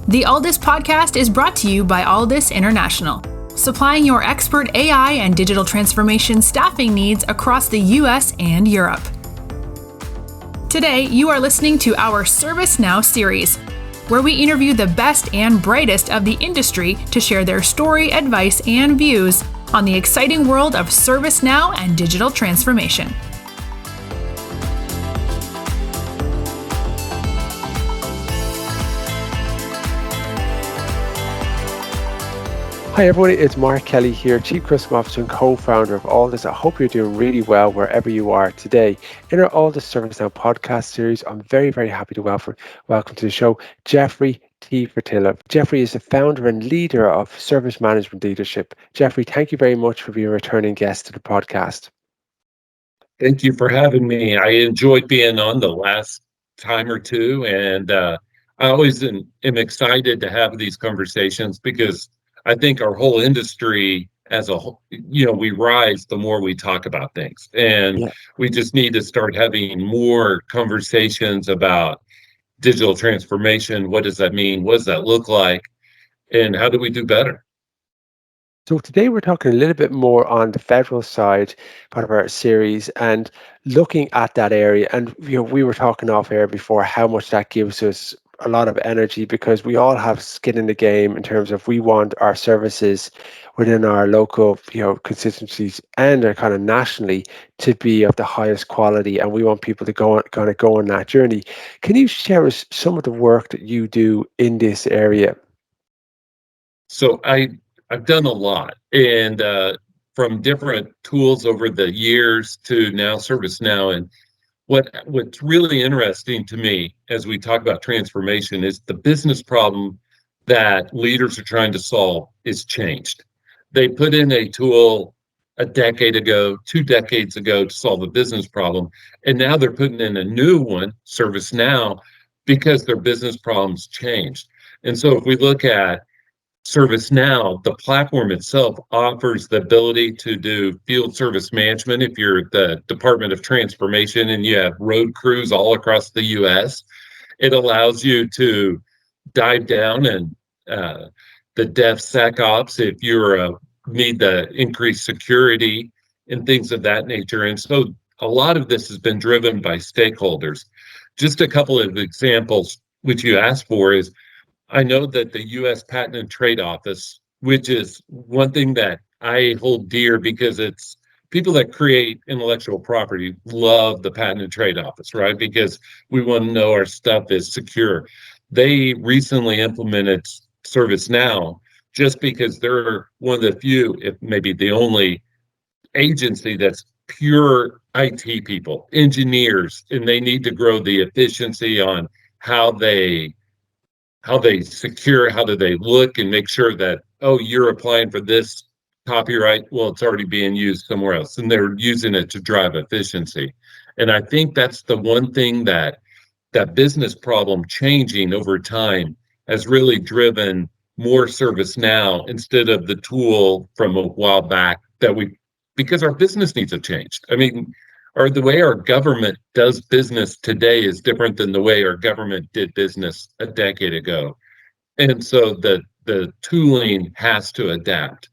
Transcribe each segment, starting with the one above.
The Aldis podcast is brought to you by Aldis International, supplying your expert AI and digital transformation staffing needs across the US and Europe. Today, you are listening to our ServiceNow series, where we interview the best and brightest of the industry to share their story, advice, and views on the exciting world of ServiceNow and digital transformation. Hi everybody, it's Mark Kelly here, Chief Customer Officer and co-founder of Aldis. I hope you're doing really well wherever you are today. In our Aldis ServiceNow podcast series, I'm very, very happy to welcome to the show Jeffrey Tefertiller. Jeffrey is the founder and leader of Service Management Leadership. Jeffrey, thank you very much for being a returning guest to the podcast. Thank you for having me. I enjoyed being on the last time or two, and I always am excited to have these conversations because I think our whole industry as a whole, we rise the more we talk about things. And we just need to start having more conversations about digital transformation. What does that mean? What does that look like? And how do we do better? So today we're talking a little bit more on the federal side, part of our series, and looking at that area. And we were talking off air before how much that gives us a lot of energy because we all have skin in the game in terms of we want our services within our local, constituencies and kind of nationally to be of the highest quality, and we want people to go on that journey. Can you share with us some of the work that you do in this area? So I've done a lot, and from different tools over the years to now ServiceNow. And what's really interesting to me as we talk about transformation is the business problem that leaders are trying to solve is changed. They put in a tool a decade ago, 2 decades ago, to solve a business problem, and now they're putting in a new one, ServiceNow, because their business problems changed. And so if we look at ServiceNow, the platform itself offers the ability to do field service management. If you're the Department of Transformation and you have road crews all across the US, it allows you to dive down and the DevSecOps if you need the increased security and things of that nature. And so a lot of this has been driven by stakeholders. Just a couple of examples, which you asked for, is I know that the U.S. Patent and Trade Office, which is one thing that I hold dear because it's people that create intellectual property love the Patent and Trade Office, right? Because we want to know our stuff is secure. They recently implemented ServiceNow just because they're one of the few, if maybe the only agency that's pure IT people, engineers, and they need to grow the efficiency on how they secure, how do they look and make sure that, oh, you're applying for this copyright, well, it's already being used somewhere else, and they're using it to drive efficiency. And I think that's the one thing that business problem changing over time has really driven more ServiceNow instead of the tool from a while back because our business needs have changed. I mean, or the way our government does business today is different than the way our government did business a decade ago. And so the tooling has to adapt.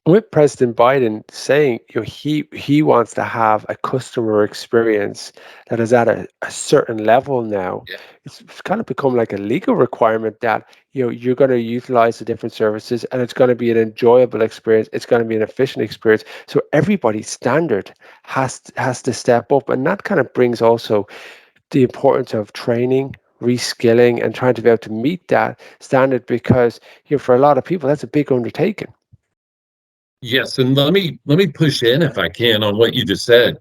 With President Biden saying he wants to have a customer experience that is at a certain level now, it's kind of become like a legal requirement that you're going to utilize the different services and it's going to be an enjoyable experience. It's going to be an efficient experience. So everybody's standard has to step up, and that kind of brings also the importance of training, reskilling, and trying to be able to meet that standard because for a lot of people that's a big undertaking. Yes, and let me push in if I can on what you just said.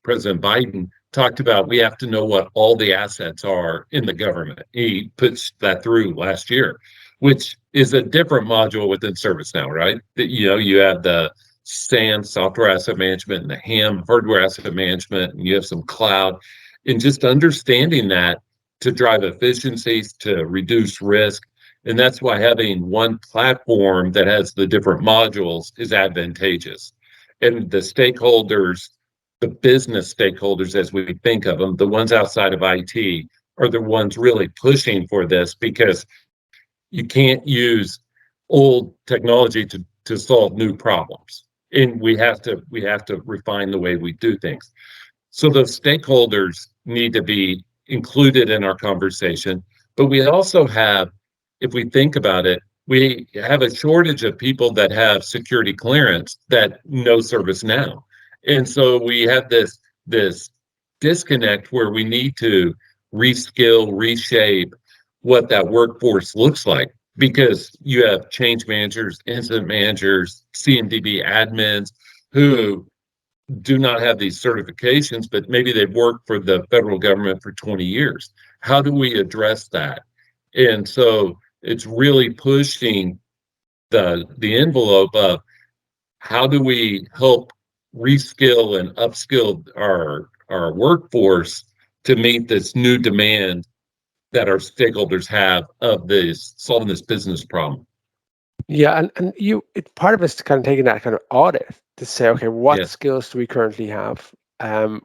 President Biden talked about we have to know what all the assets are in the government. He puts that through last year, which is a different module within ServiceNow, right? That you have the SAM, software asset management, and the HAM, hardware asset management, and you have some cloud. And just understanding that to drive efficiencies, to reduce risk. And that's why having one platform that has the different modules is advantageous. And the stakeholders, the business stakeholders, as we think of them, the ones outside of IT, are the ones really pushing for this, because you can't use old technology to solve new problems. And we have to refine the way we do things. So the stakeholders need to be included in our conversation. But we also have, if we think about it, we have a shortage of people that have security clearance that know ServiceNow. And so we have this disconnect where we need to reskill, reshape what that workforce looks like, because you have change managers, incident managers, CMDB admins who do not have these certifications, but maybe they've worked for the federal government for 20 years. How do we address that? And so it's really pushing the envelope of how do we help reskill and upskill our workforce to meet this new demand that our stakeholders have of this solving this business problem. Yeah, and part of it's kind of taking that kind of audit to say, okay, what Yes. skills do we currently have?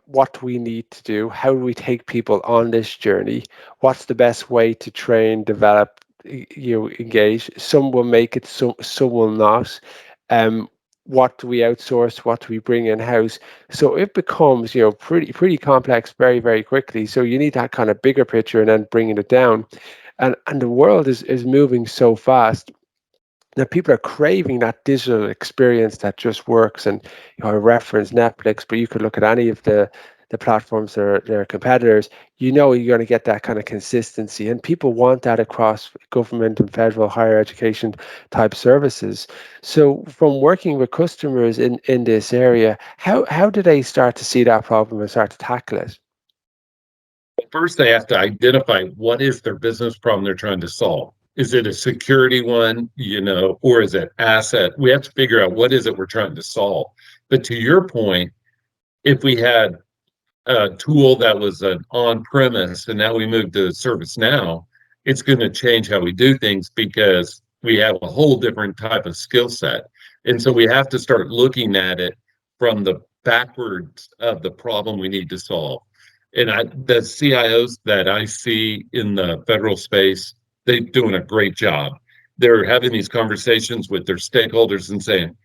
What do we need to do? How do we take people on this journey? What's the best way to train, develop, engage? Some will make it, some will not. What do we outsource? What do we bring in house? So it becomes, pretty complex very, very quickly. So you need that kind of bigger picture and then bringing it down. And the world is moving so fast. Now people are craving that digital experience that just works. And I reference Netflix, but you could look at any of the platforms that are their competitors. You're going to get that kind of consistency, and people want that across government and federal higher education type services. So from working with customers in this area, how do they start to see that problem and start to tackle it? First, they have to identify what is their business problem they're trying to solve. Is it a security one, or is it asset? We have to figure out what is it we're trying to solve. But to your point, if we had a tool that was an on-premise and now we move to ServiceNow, it's going to change how we do things because we have a whole different type of skill set. And so we have to start looking at it from the backwards of the problem we need to solve. And the CIOs that I see in the federal space, they're doing a great job. They're having these conversations with their stakeholders and saying,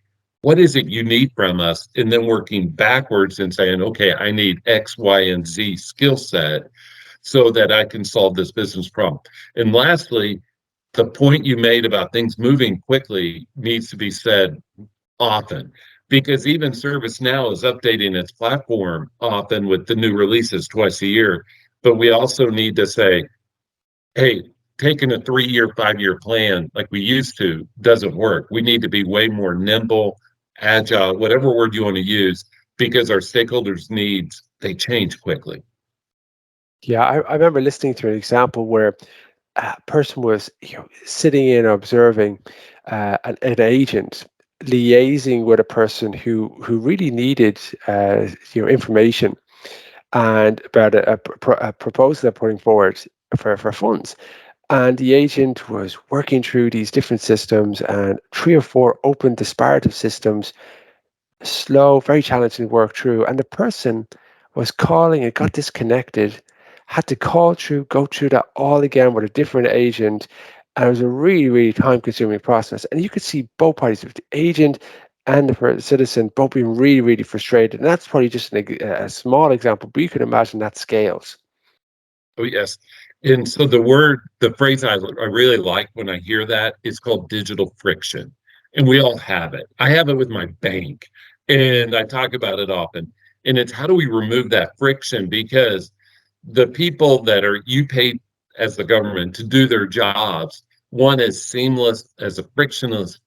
what is it you need from us? And then working backwards and saying, okay, I need X, Y, and Z skill set so that I can solve this business problem. And lastly, the point you made about things moving quickly needs to be said often, because even ServiceNow is updating its platform often with the new releases twice a year. But we also need to say, hey, taking a 3-year, 5-year plan like we used to doesn't work. We need to be way more nimble, agile, whatever word you want to use, because our stakeholders' needs, they change quickly. Yeah, I remember listening to an example where a person was sitting in observing an agent liaising with a person who really needed information and about a proposal they're putting forward for funds. And the agent was working through these different systems, and 3 or 4 open disparate systems, slow, very challenging to work through. And the person was calling and got disconnected, had to call through, go through that all again with a different agent. And it was a really, really time consuming process. And you could see both parties, the agent and the citizen, both being really, really frustrated. And that's probably just a small example, but you can imagine that scales. Oh, yes. And so the phrase I really like when I hear that is called digital friction. And we all have it. I have it with my bank, and I talk about it often. And it's how do we remove that friction? Because the people that are you paid as the government to do their jobs want as seamless, as frictionless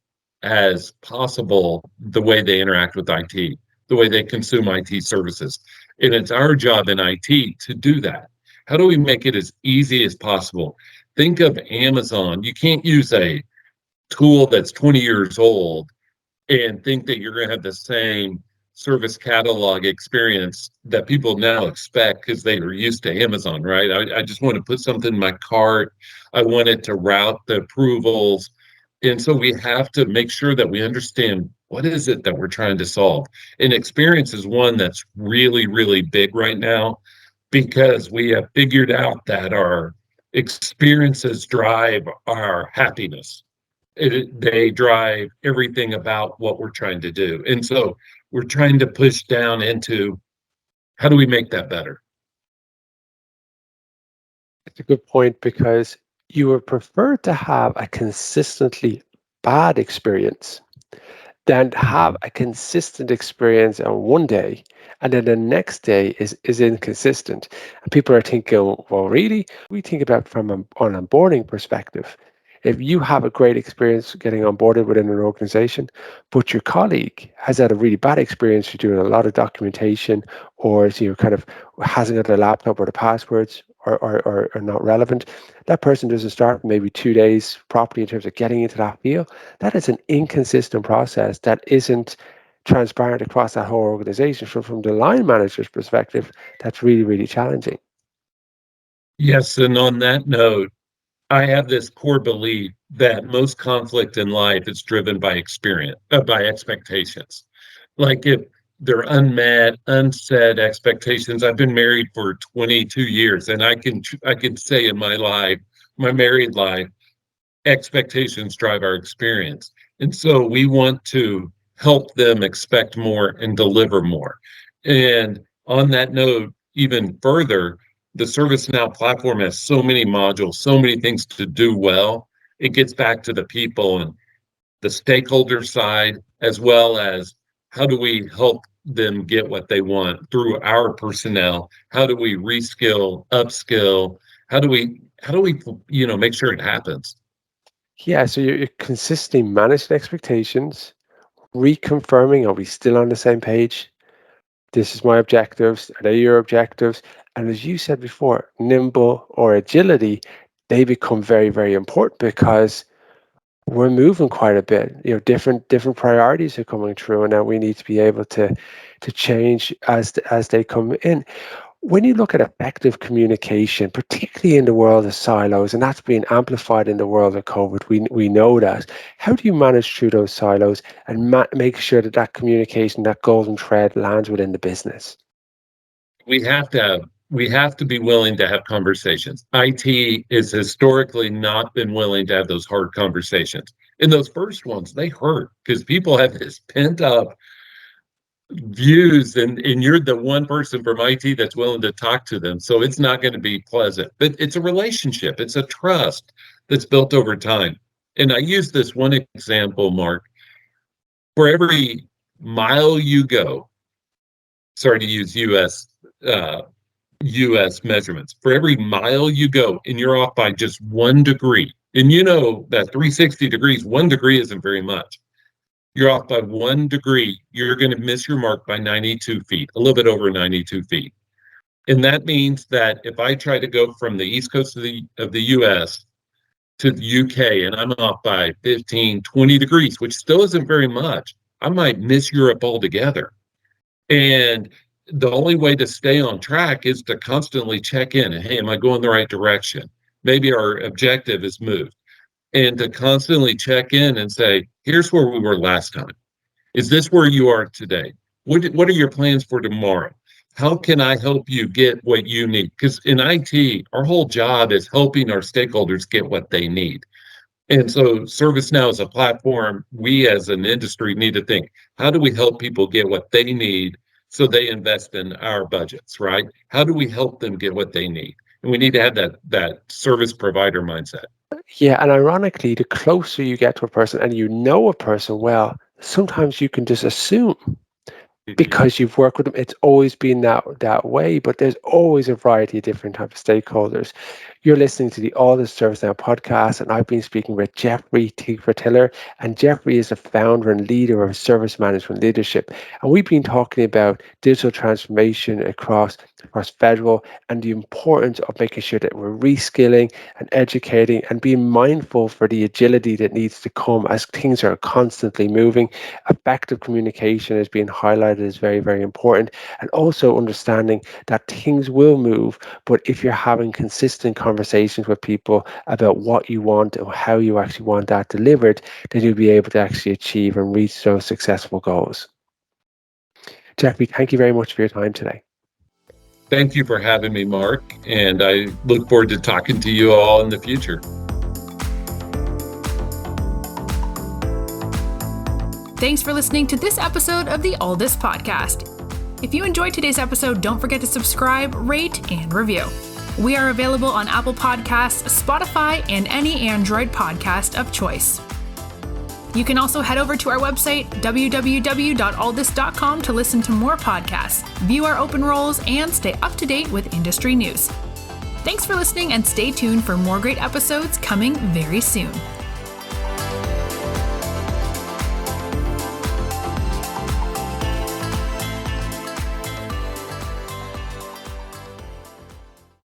as possible the way they interact with IT, the way they consume IT services. And it's our job in IT to do that. How do we make it as easy as possible? Think of Amazon. You can't use a tool that's 20 years old and think that you're going to have the same service catalog experience that people now expect because they are used to Amazon, right? I just want to put something in my cart. I want it to route the approvals. And so we have to make sure that we understand what is it that we're trying to solve. And experience is one that's really, really big right now. because we have figured out that our experiences drive our happiness. They drive everything about what we're trying to do. And so we're trying to push down into how do we make that better? It's a good point because you would prefer to have a consistently bad experience than to have a consistent experience on one day and then the next day is inconsistent. And people are thinking, well, really? We think about from an onboarding perspective. If you have a great experience getting onboarded within an organization, but your colleague has had a really bad experience for doing a lot of documentation, or kind of hasn't got their laptop or the passwords are not relevant, that person doesn't start maybe 2 days properly in terms of getting into that field. That is an inconsistent process that isn't transparent across that whole organization. So from the line manager's perspective, that's really, really challenging. Yes, and on that note, I have this core belief that most conflict in life is driven by by expectations. Like if they're unmet, unsaid expectations. I've been married for 22 years, and I can say in my life, my married life, expectations drive our experience. And so we want to help them expect more and deliver more. And on that note, even further, the ServiceNow platform has so many modules, so many things to do well. It gets back to the people and the stakeholder side, as well as how do we help them get what they want through our personnel? How do we reskill, upskill? How do we make sure it happens? Yeah, so you're consistently managing expectations, reconfirming, are we still on the same page? This is my objectives. Are they your objectives? And as you said before, nimble or agility, they become very, very important because we're moving quite a bit. Different priorities are coming through, and now we need to be able to change as they come in. When you look at effective communication, particularly in the world of silos, and that's being amplified in the world of COVID, we know that. How do you manage through those silos and make sure that that communication, that golden thread, lands within the business? We have to be willing to have conversations. IT has historically not been willing to have those hard conversations. And those first ones, they hurt because people have this pent up views, and you're the one person from IT that's willing to talk to them. So it's not going to be pleasant. But it's a relationship, it's a trust that's built over time. And I use this one example, Mark. For every mile you go, sorry to use US measurements. For every mile you go and you're off by just 1 degree, and you know that 360 degrees, 1 degree isn't very much. You're off by 1 degree, you're going to miss your mark by 92 feet, a little bit over 92 feet. And that means that if I try to go from the east coast of the US to the UK and I'm off by 15, 20 degrees, which still isn't very much, I might miss Europe altogether. And the only way to stay on track is to constantly check in. Hey, am I going the right direction? Maybe our objective is moved. And to constantly check in and say, here's where we were last time. Is this where you are today? What are your plans for tomorrow? How can I help you get what you need? Because in IT, our whole job is helping our stakeholders get what they need. And so ServiceNow is a platform, we as an industry need to think, how do we help people get what they need so they invest in our budgets, right? How do we help them get what they need? And we need to have that service provider mindset. Yeah, and ironically, the closer you get to a person and you know a person well, sometimes you can just assume Mhm. because you've worked with them, it's always been that way. But there's always a variety of different types of stakeholders. You're listening to the All This ServiceNow podcast, and I've been speaking with Jeffrey Tefertiller, and Jeffrey is the founder and leader of Service Management Leadership. And we've been talking about digital transformation across federal and the importance of making sure that we're reskilling and educating and being mindful for the agility that needs to come as things are constantly moving. Effective communication is being highlighted as very, very important, and also understanding that things will move, but if you're having consistent conversations with people about what you want or how you actually want that delivered, then you'll be able to actually achieve and reach those successful goals. Jeffrey, thank you very much for your time today. Thank you for having me, Mark, and I look forward to talking to you all in the future. Thanks for listening to this episode of the Aldous Podcast. If you enjoyed today's episode, don't forget to subscribe, rate, and review. We are available on Apple Podcasts, Spotify, and any Android podcast of choice. You can also head over to our website, www.aldous.com, to listen to more podcasts, view our open roles, and stay up to date with industry news. Thanks for listening, and stay tuned for more great episodes coming very soon.